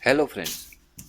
Hello friends,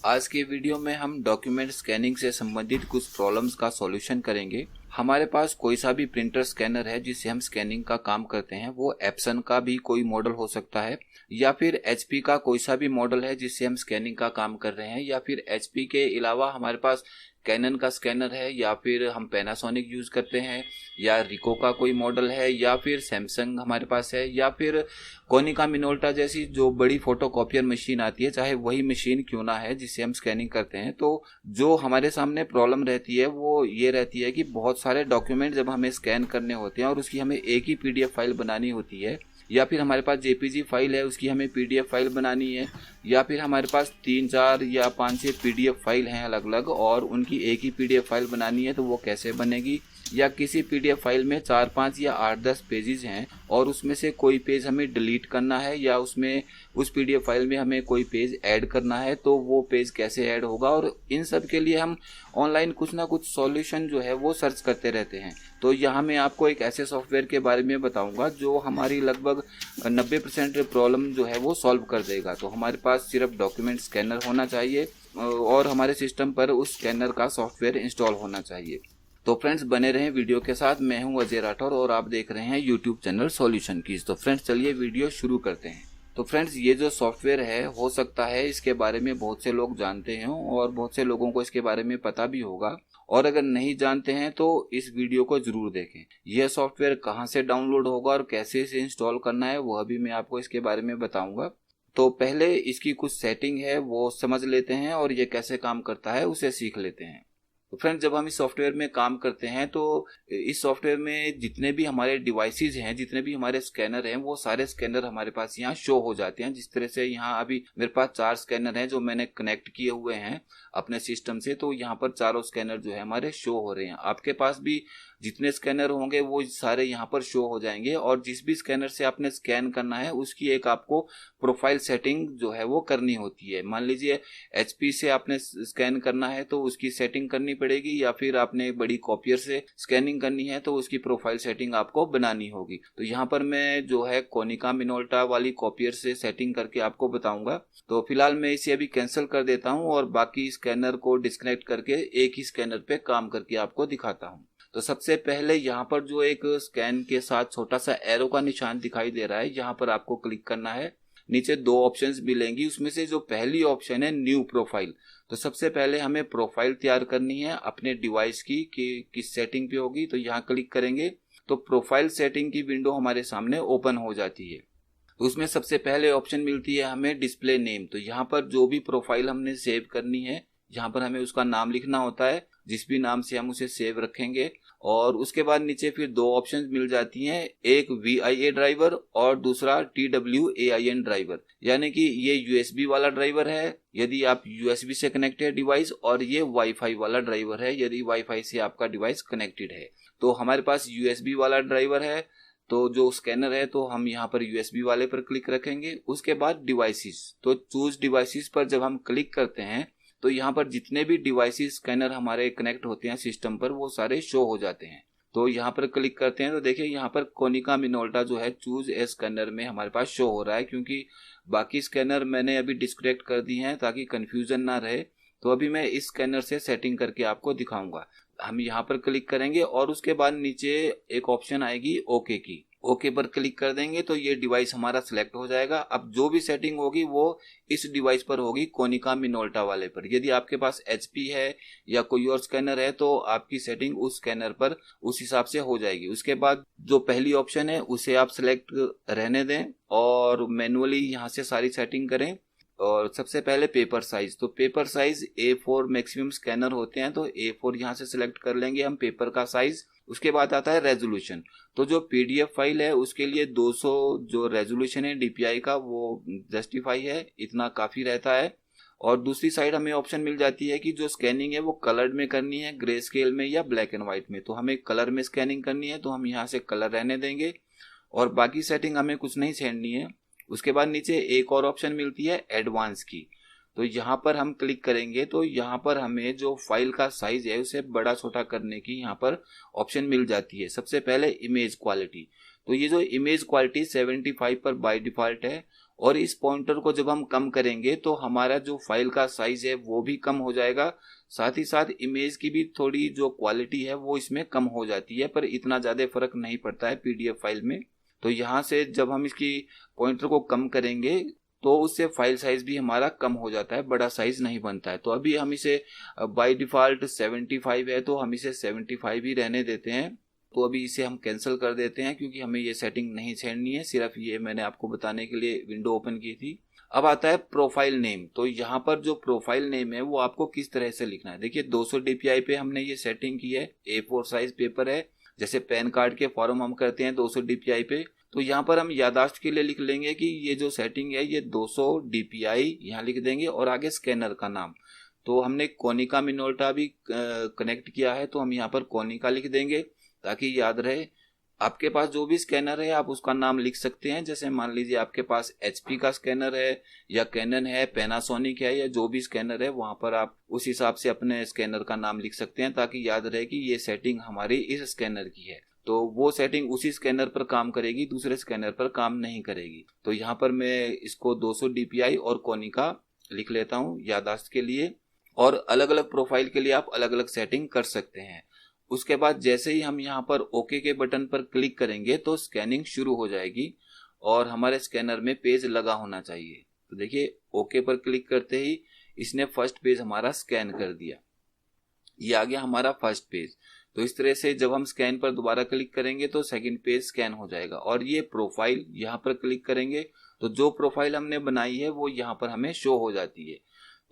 आज के video में हम डॉक्यूमेंट स्कैनिंग से संबंधित कुछ प्रॉब्लम्स का सॉल्यूशन करेंगे। हमारे पास कोई सा भी प्रिंटर स्कैनर है जिससे हम स्कैनिंग का काम करते हैं, वो एप्सन का भी कोई मॉडल हो सकता है या फिर एचपी का कोई सा भी मॉडल है जिससे हम स्कैनिंग का काम कर रहे हैं, या फिर एचपी के अलावा हमारे पास कैनन का स्कैनर है, या फिर हम पैनासोनिक यूज करते हैं, या रिको का कोई मॉडल है, या फिर सैमसंग हमारे पास है, या फिर कोनिका मिनोल्टा जैसी जो बड़ी फोटोकॉपियर मशीन आती है, चाहे वही मशीन क्यों ना है जिससे हम स्कैनिंग करते हैं। तो जो हमारे सामने प्रॉब्लम रहती है वो ये रहती है कि बहुत सारे डॉक्यूमेंट जब हमें स्कैन करने होते हैं और उसकी हमें एक ही पीडीएफ फाइल बनानी होती है, या फिर हमारे पास जेपीजी फाइल है उसकी हमें पीडीएफ फाइल बनानी है, या फिर हमारे पास 3-4 या 5-6 पीडीएफ फाइल हैं अलग अलग और उनकी एक ही पीडीएफ फाइल बनानी है, तो वो कैसे बनेगी। या किसी पीडीएफ फाइल में 4-5 या 8-10 पेजेस हैं और उसमें से कोई पेज हमें डिलीट करना है, या उसमें उस पीडीएफ फाइल में हमें कोई पेज ऐड करना है, तो वो पेज कैसे ऐड होगा। और इन सब के लिए हम ऑनलाइन कुछ ना कुछ सॉल्यूशन जो है वो सर्च करते रहते हैं। तो यहाँ मैं आपको एक ऐसे सॉफ्टवेयर के बारे में बताऊंगा जो हमारी लगभग 90% प्रॉब्लम जो है वो सॉल्व कर देगा। तो हमारे पास सिर्फ डॉक्यूमेंट स्कैनर होना चाहिए और हमारे सिस्टम पर उस स्कैनर का सॉफ्टवेयर इंस्टॉल होना चाहिए। तो फ्रेंड्स, बने रहें वीडियो के साथ। मैं हूं अजय राठौर और आप देख रहे हैं यूट्यूब चैनल सॉल्यूशन कीज। तो फ्रेंड्स, चलिए वीडियो शुरू करते हैं। तो फ्रेंड्स, ये जो सॉफ्टवेयर है हो सकता है इसके बारे में बहुत से लोग जानते हैं और बहुत से लोगों को इसके बारे में पता भी होगा, और अगर नहीं जानते हैं तो इस वीडियो को जरूर देखें। यह सॉफ्टवेयर कहाँ से डाउनलोड होगा और कैसे इसे इंस्टॉल करना है वह भी मैं आपको इसके बारे में बताऊंगा। तो पहले इसकी कुछ सेटिंग है वो समझ लेते हैं और ये कैसे काम करता है उसे सीख लेते हैं। तो फ्रेंड्स, जब हम इस सॉफ्टवेयर में काम करते हैं तो इस सॉफ्टवेयर में जितने भी हमारे डिवाइसेस हैं, जितने भी हमारे स्कैनर हैं, वो सारे स्कैनर हमारे पास यहाँ शो हो जाते हैं। जिस तरह से यहाँ अभी मेरे पास 4 स्कैनर हैं जो मैंने कनेक्ट किए हुए हैं अपने सिस्टम से, तो यहाँ पर चारों स्कैनर जो है हमारे शो हो रहे हैं। आपके पास भी जितने स्कैनर होंगे वो सारे यहाँ पर शो हो जाएंगे, और जिस भी स्कैनर से आपने स्कैन करना है उसकी एक आपको प्रोफाइल सेटिंग जो है वो करनी होती है। मान लीजिए एचपी से आपने स्कैन करना है तो उसकी सेटिंग करनी पड़ेगी, या फिर आपने बड़ी कॉपियर से स्कैनिंग करनी है तो उसकी प्रोफाइल सेटिंग आपको बनानी होगी। तो यहाँ पर मैं जो है कोनिका मिनोल्टा वाली कॉपियर से सेटिंग करके आपको बताऊंगा। तो फिलहाल मैं इसे अभी कैंसिल कर देता हूँ और बाकी स्कैनर को डिस्कनेक्ट करके एक ही स्कैनर पे काम करके आपको दिखाता हूँ। तो सबसे पहले यहाँ पर जो एक स्कैन के साथ छोटा सा एरो का निशान दिखाई दे रहा है, यहाँ पर आपको क्लिक करना है। नीचे 2 ऑप्शंस मिलेंगी, उसमें से जो पहली ऑप्शन है न्यू प्रोफाइल। तो सबसे पहले हमें प्रोफाइल तैयार करनी है अपने डिवाइस की कि किस सेटिंग पे होगी। तो यहाँ क्लिक करेंगे तो प्रोफाइल सेटिंग की विंडो हमारे सामने ओपन हो जाती है। तो उसमें सबसे पहले ऑप्शन मिलती है हमें डिस्प्ले नेम। तो यहाँ पर जो भी प्रोफाइल हमने सेव करनी है यहाँ पर हमें उसका नाम लिखना होता है, जिस भी नाम से हम उसे सेव रखेंगे। और उसके बाद नीचे फिर 2 ऑप्शंस मिल जाती हैं, एक VIA ड्राइवर और दूसरा TWAIN ड्राइवर। यानी कि ये USB वाला ड्राइवर है यदि आप USB से कनेक्ट है डिवाइस, और ये वाईफाई वाला ड्राइवर है यदि वाईफाई से आपका डिवाइस कनेक्टेड है। तो हमारे पास USB वाला ड्राइवर है, तो जो स्कैनर है तो हम यहाँ पर USB वाले पर क्लिक रखेंगे। उसके बाद डिवाइसेस, तो चूज डिवाइसेस पर जब हम क्लिक करते हैं तो यहाँ पर जितने भी डिवाइसेस स्कैनर हमारे कनेक्ट होते हैं सिस्टम पर वो सारे शो हो जाते हैं। तो यहाँ पर क्लिक करते हैं तो देखिए यहाँ पर कोनिका मिनोल्टा जो है चूज ए स्कैनर में हमारे पास शो हो रहा है, क्योंकि बाकी स्कैनर मैंने अभी डिस्कनेक्ट कर दी हैं ताकि कंफ्यूजन ना रहे। तो अभी मैं इस स्कैनर से सेटिंग करके आपको दिखाऊंगा। हम यहाँ पर क्लिक करेंगे और उसके बाद नीचे एक ऑप्शन आएगी ओके की। ओके पर क्लिक कर देंगे तो ये डिवाइस हमारा सिलेक्ट हो जाएगा। अब जो भी सेटिंग होगी वो इस डिवाइस पर होगी, कोनिका मिनोल्टा वाले पर। यदि आपके पास एचपी है या कोई और स्कैनर है तो आपकी सेटिंग उस स्कैनर पर उस हिसाब से हो जाएगी। उसके बाद जो पहली ऑप्शन है उसे आप सिलेक्ट रहने दें और मैनुअली यहाँ से सारी सेटिंग करें। और सबसे पहले पेपर साइज, तो paper size A4 maximum scanner होते हैं, तो A4 यहाँ से सिलेक्ट कर लेंगे हम पेपर का साइज। उसके बाद आता है रेजोल्यूशन, तो जो पीडीएफ फाइल है उसके लिए 200 जो रेजोल्यूशन है DPI का वो जस्टिफाई है, इतना काफी रहता है। और दूसरी साइड हमें ऑप्शन मिल जाती है कि जो स्कैनिंग है वो कलर्ड में करनी है, ग्रे स्केल में या ब्लैक एंड व्हाइट में। तो हमें कलर में स्कैनिंग करनी है तो हम यहाँ से कलर रहने देंगे और बाकी सेटिंग हमें कुछ नहीं छेड़नी है। उसके बाद नीचे एक और ऑप्शन मिलती है एडवांस की, तो यहाँ पर हम क्लिक करेंगे तो यहाँ पर हमें जो फाइल का साइज है उसे बड़ा छोटा करने की यहाँ पर ऑप्शन मिल जाती है। सबसे पहले इमेज क्वालिटी, तो ये जो इमेज क्वालिटी 75 पर बाय डिफॉल्ट है और इस पॉइंटर को जब हम कम करेंगे तो हमारा जो फाइल का साइज है वो भी कम हो जाएगा, साथ ही साथ इमेज की भी थोड़ी जो क्वालिटी है वो इसमें कम हो जाती है, पर इतना ज़्यादा फर्क नहीं पड़ता है पीडीएफ फाइल में। तो यहाँ से जब हम इसकी पॉइंटर को कम करेंगे तो उससे फाइल साइज भी हमारा कम हो जाता है, बड़ा साइज नहीं बनता है। तो अभी हम इसे बाय डिफ़ॉल्ट 75 है तो हम इसे 75 ही रहने देते हैं। तो अभी इसे हम कैंसिल कर देते हैं क्योंकि हमें ये सेटिंग नहीं छेड़नी है, सिर्फ ये मैंने आपको बताने के लिए विंडो ओपन की थी। अब आता है प्रोफाइल नेम। तो यहाँ पर जो प्रोफाइल नेम है वो आपको किस तरह से लिखना है। देखिए 200 DPI पे हमने ये सेटिंग की है, A4 साइज पेपर है, जैसे पैन कार्ड के फॉर्म हम करते हैं 200 DPI पे। तो यहाँ पर हम यादाश्त के लिए लिख लेंगे कि ये जो सेटिंग है ये 200 DPI यहाँ लिख देंगे और आगे स्कैनर का नाम। तो हमने कोनिका मिनोल्टा भी कनेक्ट किया है तो हम यहाँ पर कोनिका लिख देंगे ताकि याद रहे। आपके पास जो भी स्कैनर है आप उसका नाम लिख सकते हैं, जैसे मान लीजिए आपके पास HP का स्कैनर है या कैनन है, पैनासोनिक है, या जो भी स्कैनर है वहां पर आप उस हिसाब से अपने स्कैनर का नाम लिख सकते हैं ताकि याद रहे कि ये सेटिंग हमारी इस स्कैनर की है। तो वो सेटिंग उसी स्कैनर पर काम करेगी, दूसरे स्कैनर पर काम नहीं करेगी। तो यहाँ पर मैं इसको 200 DPI और कोनिका लिख लेता हूँ यादाश्त के लिए। और अलग अलग प्रोफाइल के लिए आप अलग अलग सेटिंग कर सकते हैं। उसके बाद जैसे ही हम यहाँ पर ओके के बटन पर क्लिक करेंगे तो स्कैनिंग शुरू हो जाएगी और हमारे स्कैनर में पेज लगा होना चाहिए। तो देखिए ओके पर क्लिक करते ही इसने फर्स्ट पेज हमारा स्कैन कर दिया, ये आ गया हमारा फर्स्ट पेज। तो इस तरह से जब हम स्कैन पर दोबारा क्लिक करेंगे तो सेकंड पेज स्कैन हो जाएगा। और ये प्रोफाइल यहाँ पर क्लिक करेंगे तो जो प्रोफाइल हमने बनाई है वो यहाँ पर हमें शो हो जाती है।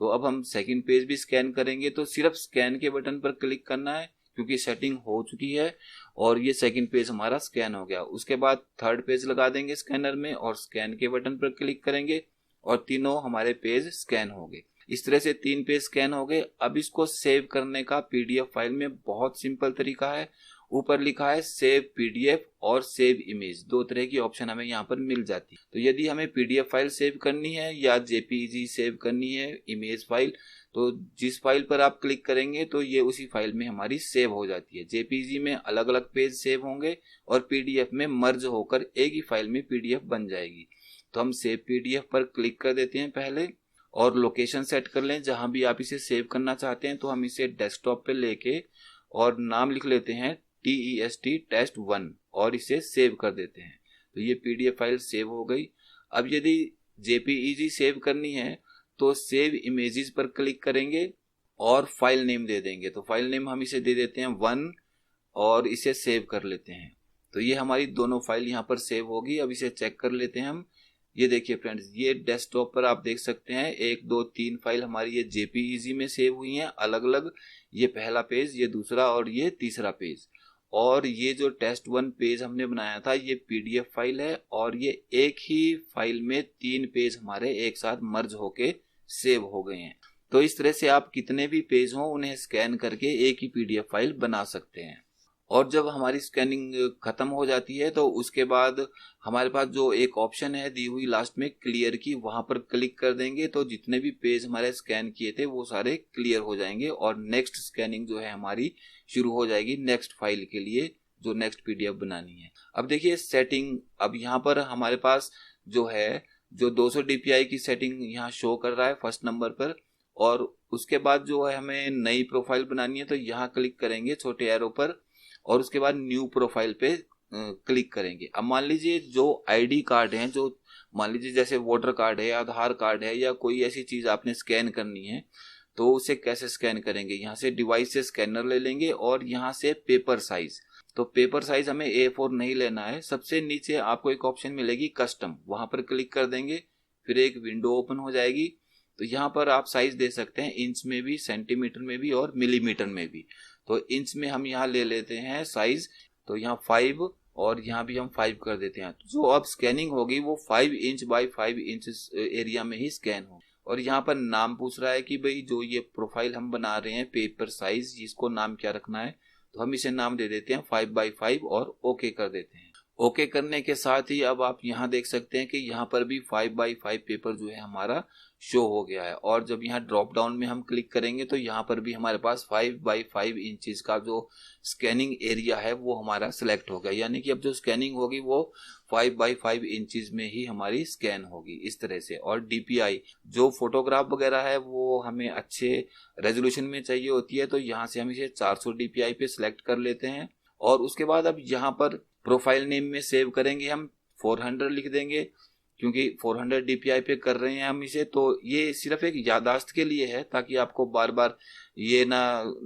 तो अब हम सेकंड पेज भी स्कैन करेंगे तो सिर्फ स्कैन के बटन पर क्लिक करना है क्योंकि सेटिंग हो चुकी है और ये सेकंड पेज हमारा स्कैन हो गया। उसके बाद थर्ड पेज लगा देंगे स्कैनर में और स्कैन के बटन पर क्लिक करेंगे और तीनों हमारे पेज स्कैन हो गए। इस तरह से 3 पेज स्कैन हो गए। अब इसको सेव करने का पीडीएफ फाइल में बहुत सिंपल तरीका है। ऊपर लिखा है सेव पीडीएफ और सेव इमेज, 2 तरह की ऑप्शन हमें यहाँ पर मिल जाती है। तो यदि हमें पीडीएफ फाइल सेव करनी है या जेपीईजी सेव करनी है इमेज फाइल, तो जिस फाइल पर आप क्लिक करेंगे तो ये उसी फाइल में हमारी सेव हो जाती है। जेपीईजी में अलग अलग पेज सेव होंगे और पीडीएफ में मर्ज होकर एक ही फाइल में पीडीएफ बन जाएगी। तो हम सेव पीडीएफ पर क्लिक कर देते हैं पहले और लोकेशन सेट कर लें जहां भी आप इसे सेव करना चाहते हैं। तो हम इसे डेस्कटॉप पे लेके और नाम लिख लेते हैं TEST test1 और इसे सेव कर देते हैं। तो ये पीडीएफ फाइल सेव हो गई। अब यदि जेपीईजी सेव करनी है तो सेव इमेजेस पर क्लिक करेंगे और फाइल नेम दे देंगे। तो फाइल नेम हम इसे दे देते हैं 1 और इसे सेव कर लेते हैं। तो ये हमारी दोनों फाइल यहाँ पर सेव होगी। अब इसे चेक कर लेते हैं हम। ये देखिए फ्रेंड्स, ये डेस्कटॉप पर आप देख सकते हैं 1 2 3 फाइल हमारी ये जेपीईजी में सेव हुई हैं अलग अलग। ये पहला पेज, ये दूसरा और ये तीसरा पेज। और ये जो test1 पेज हमने बनाया था ये पीडीएफ फाइल है और ये एक ही फाइल में 3 पेज हमारे एक साथ मर्ज होके सेव हो गए हैं। तो इस तरह से आप कितने भी पेज हों उन्हें स्कैन करके एक ही पीडीएफ फाइल बना सकते हैं। और जब हमारी स्कैनिंग खत्म हो जाती है तो उसके बाद हमारे पास जो एक ऑप्शन है दी हुई लास्ट में क्लियर की, वहां पर क्लिक कर देंगे तो जितने भी पेज हमारे स्कैन किए थे वो सारे क्लियर हो जाएंगे और नेक्स्ट स्कैनिंग जो है हमारी शुरू हो जाएगी नेक्स्ट फाइल के लिए जो नेक्स्ट पीडीएफ बनानी है। अब देखिए सेटिंग, अब यहाँ पर हमारे पास जो है जो 200 DPI की सेटिंग यहाँ शो कर रहा है फर्स्ट नंबर पर। और उसके बाद जो है हमें नई प्रोफाइल बनानी है तो यहाँ क्लिक करेंगे छोटे एरो पर और उसके बाद न्यू प्रोफाइल पे क्लिक करेंगे। अब मान लीजिए जो आईडी कार्ड है, जो मान लीजिए जैसे वोटर कार्ड है, आधार कार्ड है या कोई ऐसी चीज आपने स्कैन करनी है तो उसे कैसे स्कैन करेंगे। यहाँ से डिवाइस से स्कैनर ले लेंगे और यहाँ से पेपर साइज। तो पेपर साइज हमें A4 नहीं लेना है। सबसे नीचे आपको एक ऑप्शन मिलेगी कस्टम, वहां पर क्लिक कर देंगे, फिर एक विंडो ओपन हो जाएगी। तो यहाँ पर आप साइज दे सकते हैं इंच में भी, सेंटीमीटर में भी और मिलीमीटर में भी। तो इंच में हम यहाँ ले लेते हैं साइज, तो यहाँ 5 और यहाँ भी हम 5 कर देते हैं। तो जो अब स्कैनिंग होगी वो 5 इंच बाय 5 इंच एरिया में ही स्कैन हो। और यहाँ पर नाम पूछ रहा है कि भाई जो ये प्रोफाइल हम बना रहे हैं पेपर साइज, इसको नाम क्या रखना है। तो हम इसे नाम दे देते हैं 5x5 और ओके कर देते हैं। ओके करने के साथ ही अब आप यहाँ देख सकते हैं कि यहाँ पर भी 5x5 पेपर जो है हमारा शो हो गया है। और जब यहाँ ड्रॉप डाउन में हम क्लिक करेंगे तो यहाँ पर भी हमारे पास 5x5 इंचेस का जो स्कैनिंग एरिया है वो हमारा सिलेक्ट हो गया, यानी कि अब जो स्कैनिंग होगी वो 5x5 इंचेस में ही हमारी स्कैन होगी इस तरह से। और डीपीआई जो फोटोग्राफ वगैरह है वो हमें अच्छे रेजोल्यूशन में चाहिए होती है, तो यहाँ से हम इसे 400 डीपीआई पे सिलेक्ट कर लेते हैं। और उसके बाद अब यहाँ पर प्रोफाइल नेम में सेव करेंगे, हम 400 लिख देंगे क्योंकि 400 डीपीआई पे कर रहे हैं हम इसे। तो ये सिर्फ एक याददाश्त के लिए है ताकि आपको बार बार ये ना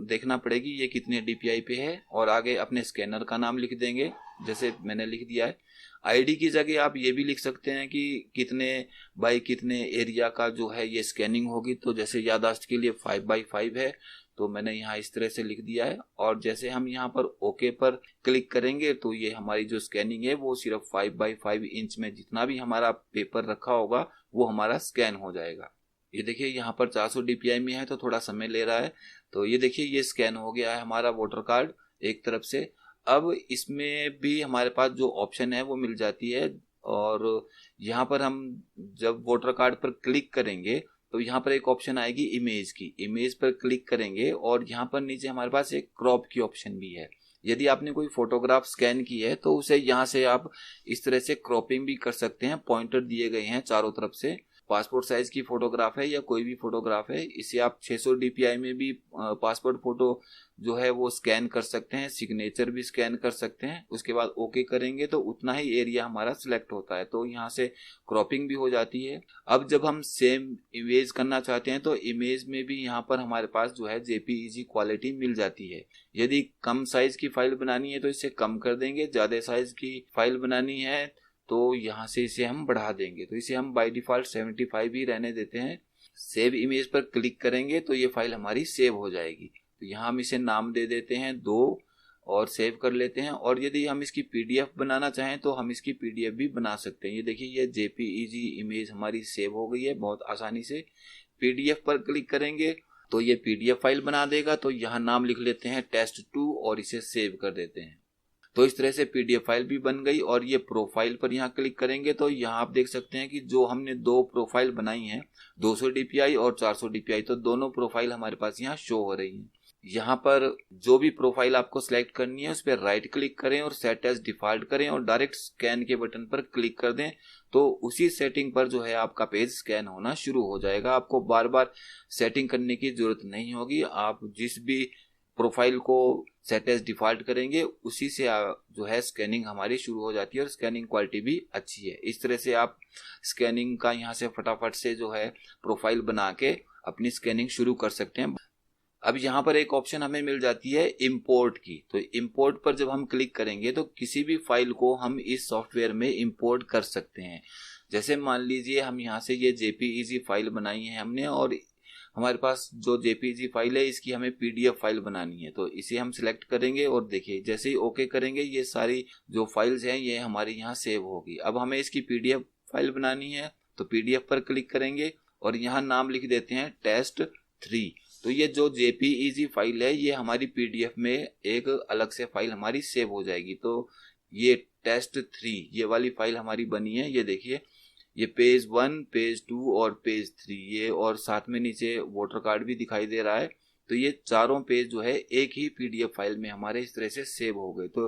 देखना पड़ेगी ये कितने डीपीआई पे है। और आगे अपने स्कैनर का नाम लिख देंगे जैसे मैंने लिख दिया है। आईडी की जगह आप ये भी लिख सकते हैं कि कितने बाई कितने एरिया का जो है ये स्कैनिंग होगी। तो जैसे याददाश्त के लिए 5x5 है तो मैंने यहाँ इस तरह से लिख दिया है। और जैसे हम यहाँ पर ओके पर क्लिक करेंगे तो ये हमारी जो स्कैनिंग है वो सिर्फ 5x5 इंच में जितना भी हमारा पेपर रखा होगा वो हमारा स्कैन हो जाएगा। ये देखिए यहाँ पर 400 डीपीआई में है तो थोड़ा समय ले रहा है। तो ये देखिए ये स्कैन हो गया है हमारा वोटर कार्ड एक तरफ से। अब इसमें भी हमारे पास जो ऑप्शन है वो मिल जाती है। और यहाँ पर हम जब वोटर कार्ड पर क्लिक करेंगे तो यहाँ पर एक ऑप्शन आएगी इमेज की, इमेज पर क्लिक करेंगे और यहाँ पर नीचे हमारे पास एक क्रॉप की ऑप्शन भी है। यदि आपने कोई फोटोग्राफ स्कैन की है तो उसे यहाँ से आप इस तरह से क्रॉपिंग भी कर सकते हैं। पॉइंटर दिए गए हैं चारों तरफ से। पासपोर्ट साइज की फोटोग्राफ है या कोई भी फोटोग्राफ है, इसे आप 600 डीपीआई में भी पासपोर्ट फोटो जो है वो स्कैन कर सकते हैं, सिग्नेचर भी स्कैन कर सकते हैं। उसके बाद ओके करेंगे तो उतना ही एरिया हमारा सिलेक्ट होता है, तो यहाँ से क्रॉपिंग भी हो जाती है। अब जब हम सेम इमेज करना चाहते हैं तो इमेज में भी यहाँ पर हमारे पास जो है जेपीईजी क्वालिटी मिल जाती है। यदि कम साइज की फाइल बनानी है तो इसे कम कर देंगे, ज्यादा साइज की फाइल बनानी है तो यहाँ से इसे हम बढ़ा देंगे। तो इसे हम बाय डिफॉल्ट 75 ही रहने देते हैं। सेव इमेज पर क्लिक करेंगे तो ये फाइल हमारी सेव हो जाएगी। तो यहाँ हम इसे नाम दे देते हैं 2 और सेव कर लेते हैं। और यदि हम इसकी पीडीएफ बनाना चाहें तो हम इसकी पीडीएफ भी बना सकते हैं। ये देखिए ये जेपीईजी इमेज हमारी सेव हो गई है बहुत आसानी से। पीडीएफ पर क्लिक करेंगे तो ये पीडीएफ फाइल बना देगा। तो यहाँ नाम लिख लेते हैं test2 और इसे सेव कर देते हैं। तो इस तरह से पीडीएफ फाइल भी बन गई। और ये प्रोफाइल पर यहाँ क्लिक करेंगे तो यहाँ आप देख सकते हैं कि जो हमने 2 प्रोफाइल बनाई हैं 200 डीपीआई और 400 डीपीआई, तो दोनों प्रोफाइल हमारे पास यहाँ शो हो रही हैं। यहाँ पर जो भी प्रोफाइल आपको सिलेक्ट करनी है उस पर राइट क्लिक करें और सेट एज डिफॉल्ट करें और डायरेक्ट स्कैन के बटन पर क्लिक कर दें। तो उसी सेटिंग पर जो है आपका पेज स्कैन होना शुरू हो जाएगा। आपको बार बार सेटिंग करने की जरूरत नहीं होगी। आप जिस भी प्रोफाइल को सेट एज डिफॉल्ट करेंगे उसी से जो है स्कैनिंग हमारी शुरू हो जाती है और स्कैनिंग क्वालिटी भी अच्छी है। इस तरह से आप स्कैनिंग का यहाँ से फटाफट से जो है प्रोफाइल बना के अपनी स्कैनिंग शुरू कर सकते हैं। अब यहाँ पर एक ऑप्शन हमें मिल जाती है इंपोर्ट की। तो इंपोर्ट पर जब हम क्लिक करेंगे तो किसी भी फाइल को हम इस सॉफ्टवेयर में इंपोर्ट कर सकते हैं। जैसे मान लीजिए हम यहाँ से ये जेपीईजी फाइल बनाई है हमने और हमारे पास जो जेपीजी फाइल है इसकी हमें पीडीएफ फाइल बनानी है। तो इसे हम सिलेक्ट करेंगे और देखिए जैसे ही ओके करेंगे ये सारी जो फाइल्स हैं ये हमारी यहाँ सेव होगी। अब हमें इसकी पीडीएफ फाइल बनानी है तो पीडीएफ पर क्लिक करेंगे और यहाँ नाम लिख देते हैं test3। तो ये जो जेपीईजी फाइल है ये हमारी पीडीएफ में एक अलग से फाइल हमारी सेव हो जाएगी। तो ये test3 ये वाली फाइल हमारी बनी है। ये देखिए ये पेज 1, पेज 2 और पेज 3 ये, और साथ में नीचे वोटर कार्ड भी दिखाई दे रहा है। तो ये चारों पेज जो है एक ही पीडीएफ फाइल में हमारे इस तरह से सेव हो गए। तो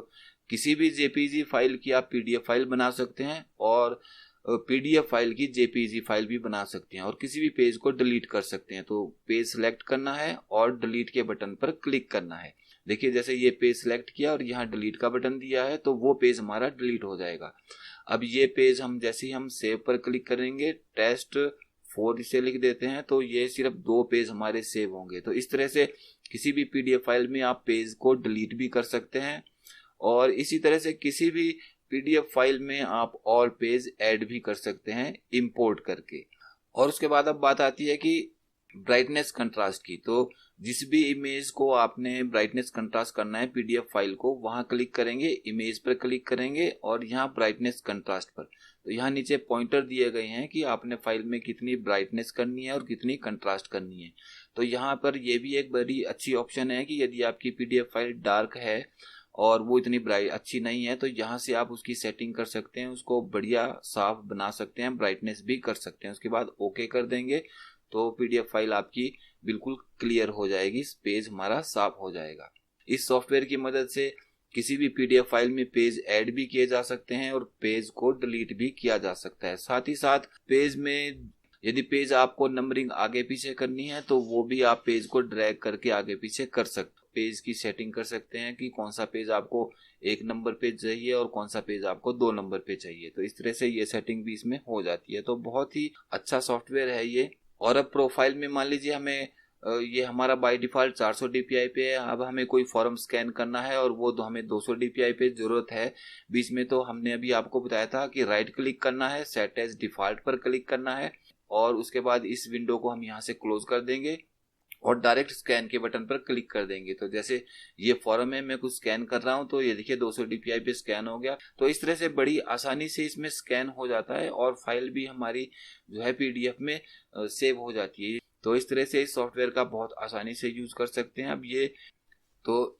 किसी भी जेपीजी फाइल की आप पीडीएफ फाइल बना सकते हैं और पीडीएफ फाइल की जेपीजी फाइल भी बना सकते हैं और किसी भी पेज को डिलीट कर सकते हैं। तो पेज सिलेक्ट करना है और डिलीट के बटन पर क्लिक करना है। देखिए जैसे ये पेज सिलेक्ट किया और यहाँ डिलीट का बटन दिया है तो वो पेज हमारा डिलीट हो जाएगा। अब ये पेज हम जैसे ही हम सेव पर क्लिक करेंगे test4 इसे लिख देते हैं तो ये सिर्फ 2 पेज हमारे सेव होंगे। तो इस तरह से किसी भी पीडीएफ फाइल में आप पेज को डिलीट भी कर सकते हैं और इसी तरह से किसी भी पीडीएफ फाइल में आप और पेज ऐड भी कर सकते हैं इंपोर्ट करके। और उसके बाद अब बात आती है कि ब्राइटनेस कंट्रास्ट की। तो जिस भी इमेज को आपने ब्राइटनेस कंट्रास्ट करना है पीडीएफ फाइल को, वहां क्लिक करेंगे, इमेज पर क्लिक करेंगे और यहाँ ब्राइटनेस कंट्रास्ट पर। तो यहाँ नीचे पॉइंटर दिए गए हैं कि आपने फाइल में कितनी ब्राइटनेस करनी है और कितनी कंट्रास्ट करनी है। तो यहाँ पर ये भी एक बड़ी अच्छी ऑप्शन है कि यदि आपकी पीडीएफ फाइल डार्क है और वो इतनी ब्राइट अच्छी नहीं है, तो यहाँ से आप उसकी सेटिंग कर सकते हैं, उसको बढ़िया साफ बना सकते हैं, ब्राइटनेस भी कर सकते हैं। उसके बाद ओके कर देंगे तो पीडीएफ फाइल आपकी बिल्कुल क्लियर हो जाएगी, पेज हमारा साफ हो जाएगा। इस सॉफ्टवेयर की मदद से किसी भी पीडीएफ फाइल में पेज ऐड भी किए जा सकते हैं और पेज को डिलीट भी किया जा सकता है। साथ ही साथ पेज में यदि पेज आपको नंबरिंग आगे पीछे करनी है तो वो भी आप पेज को ड्रैग करके आगे पीछे कर सकते, पेज की सेटिंग कर सकते हैं कि कौन सा पेज आपको 1 नंबर पे चाहिए और कौन सा पेज आपको 2 नंबर पे चाहिए। तो इस तरह से ये सेटिंग भी इसमें हो जाती है। तो बहुत ही अच्छा सॉफ्टवेयर है ये। और अब प्रोफाइल में मान लीजिए हमें ये हमारा बाय डिफॉल्ट 400 डीपीआई पे है, अब हमें कोई फॉर्म स्कैन करना है और वो तो हमें 200 डीपीआई पे जरूरत है बीच में, तो हमने अभी आपको बताया था कि राइट क्लिक करना है, सेट एज डिफॉल्ट पर क्लिक करना है और उसके बाद इस विंडो को हम यहाँ से क्लोज कर देंगे और डायरेक्ट स्कैन के बटन पर क्लिक कर देंगे। तो जैसे ये फॉर्म है, मैं कुछ स्कैन कर रहा हूं तो ये देखिए 200 डीपीआई पे स्कैन हो गया। तो इस तरह से बड़ी आसानी से इसमें स्कैन हो जाता है और फाइल भी हमारी जो है पीडीएफ में सेव हो जाती है। तो इस तरह से इस सॉफ्टवेयर का बहुत आसानी से यूज कर सकते हैं। अब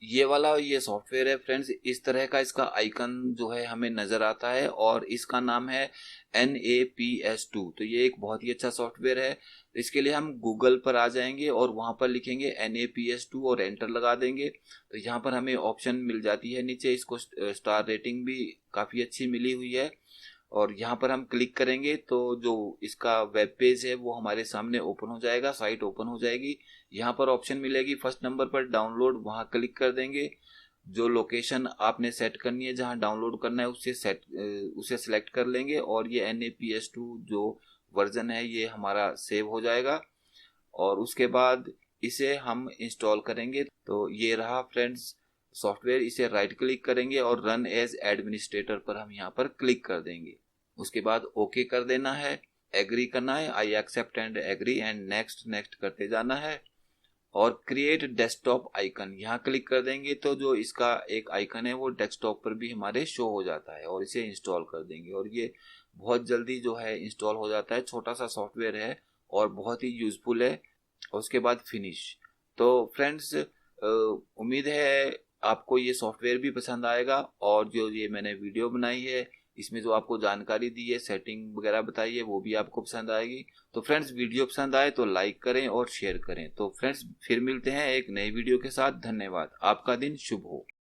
ये वाला ये सॉफ्टवेयर है फ्रेंड्स, इस तरह का इसका आइकन जो है हमें नजर आता है और इसका नाम है NAPS2। तो ये एक बहुत ही अच्छा सॉफ्टवेयर है। इसके लिए हम गूगल पर आ जाएंगे और वहां पर लिखेंगे NAPS2 और एंटर लगा देंगे। तो यहाँ पर हमें ऑप्शन मिल जाती है नीचे, इसको स्टार रेटिंग भी काफी अच्छी मिली हुई है और यहाँ पर हम क्लिक करेंगे तो जो इसका वेब पेज है वो हमारे सामने ओपन हो जाएगा, साइट ओपन हो जाएगी। यहाँ पर ऑप्शन मिलेगी फर्स्ट नंबर पर डाउनलोड, वहां क्लिक कर देंगे। जो लोकेशन आपने सेट करनी है, जहां डाउनलोड करना है उसे सेलेक्ट कर लेंगे और ये NAPS2 जो वर्जन है ये हमारा सेव हो जाएगा और उसके बाद इसे हम इंस्टॉल करेंगे। तो ये रहा फ्रेंड्स सॉफ्टवेयर, इसे राइट क्लिक करेंगे और रन एज एडमिनिस्ट्रेटर पर हम यहाँ पर क्लिक कर देंगे। उसके बाद ओके कर देना है, एग्री करना है, I accept and agree and next next करते जाना है और क्रिएट डेस्कटॉप आइकन यहाँ क्लिक कर देंगे तो जो इसका एक आइकन है वो डेस्कटॉप पर भी हमारे शो हो जाता है और इसे इंस्टॉल कर देंगे और ये बहुत जल्दी जो है इंस्टॉल हो जाता है। छोटा सा सॉफ्टवेयर है और बहुत ही यूजफुल है। और उसके बाद फिनिश। तो फ्रेंड्स उम्मीद है आपको ये सॉफ्टवेयर भी पसंद आएगा और जो ये मैंने वीडियो बनाई है इसमें जो आपको जानकारी दी है, सेटिंग वगैरह बताई है, वो भी आपको पसंद आएगी। तो फ्रेंड्स वीडियो पसंद आए तो लाइक करें और शेयर करें। तो फ्रेंड्स फिर मिलते हैं एक नई वीडियो के साथ। धन्यवाद। आपका दिन शुभ हो।